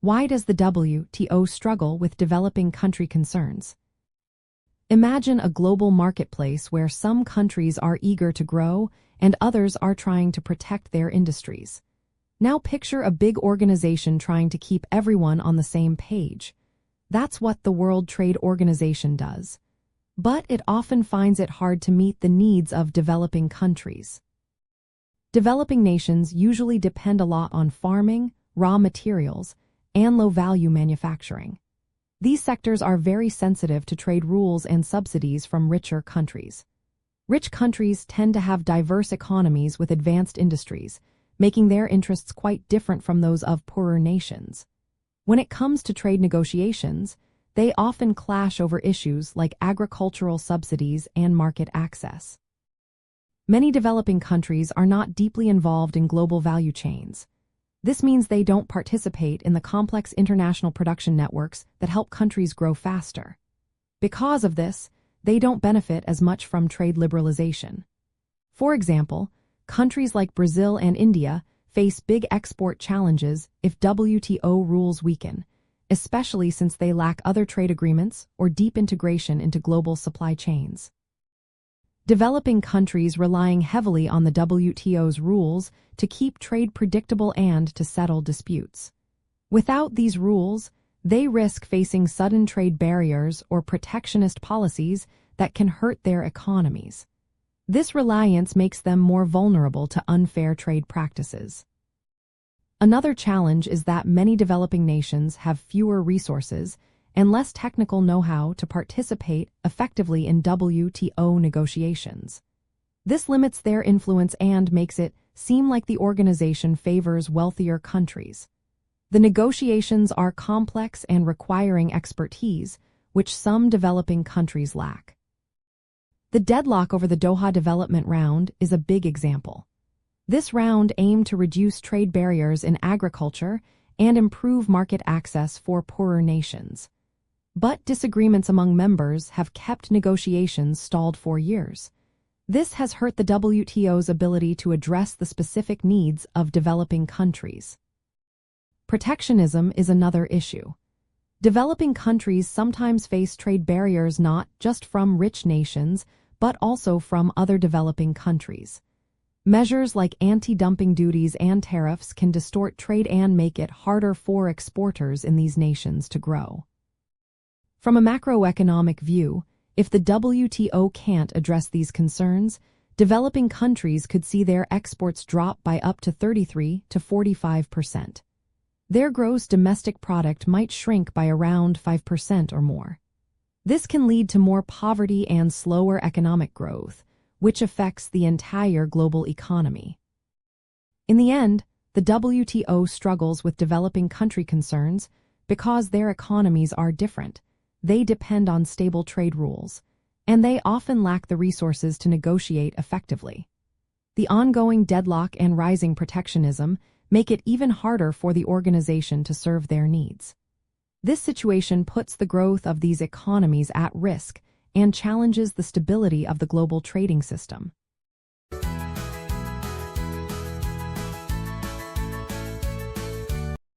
Why does the WTO struggle with developing country concerns? Imagine a global marketplace where some countries are eager to grow and others are trying to protect their industries. Now picture a big organization trying to keep everyone on the same page. That's what the World Trade Organization does. But it often finds it hard to meet the needs of developing countries. Developing nations usually depend a lot on farming, raw materials, and low-value manufacturing. These sectors are very sensitive to trade rules and subsidies from richer countries. Rich countries tend to have diverse economies with advanced industries, making their interests quite different from those of poorer nations. When it comes to trade negotiations, they often clash over issues like agricultural subsidies and market access. Many developing countries are not deeply involved in global value chains. This means they don't participate in the complex international production networks that help countries grow faster. Because of this, they don't benefit as much from trade liberalization. For example, countries like Brazil and India face big export challenges if WTO rules weaken, especially since they lack other trade agreements or deep integration into global supply chains. Developing countries relying heavily on the WTO's rules to keep trade predictable and to settle disputes. Without these rules, they risk facing sudden trade barriers or protectionist policies that can hurt their economies. This reliance makes them more vulnerable to unfair trade practices. Another challenge is that many developing nations have fewer resources and less technical know-how to participate effectively in WTO negotiations. This limits their influence and makes it seem like the organization favors wealthier countries. The negotiations are complex and requiring expertise, which some developing countries lack. The deadlock over the Doha Development Round is a big example. This round aimed to reduce trade barriers in agriculture and improve market access for poorer nations. But disagreements among members have kept negotiations stalled for years. This has hurt the WTO's ability to address the specific needs of developing countries. Protectionism is another issue. Developing countries sometimes face trade barriers not just from rich nations, but also from other developing countries. Measures like anti-dumping duties and tariffs can distort trade and make it harder for exporters in these nations to grow. From a macroeconomic view, if the WTO can't address these concerns, developing countries could see their exports drop by up to 33 to 45%. Their gross domestic product might shrink by around 5% or more. This can lead to more poverty and slower economic growth, which affects the entire global economy. In the end, the WTO struggles with developing country concerns because their economies are different. They depend on stable trade rules, and they often lack the resources to negotiate effectively. The ongoing deadlock and rising protectionism make it even harder for the organization to serve their needs. This situation puts the growth of these economies at risk and challenges the stability of the global trading system.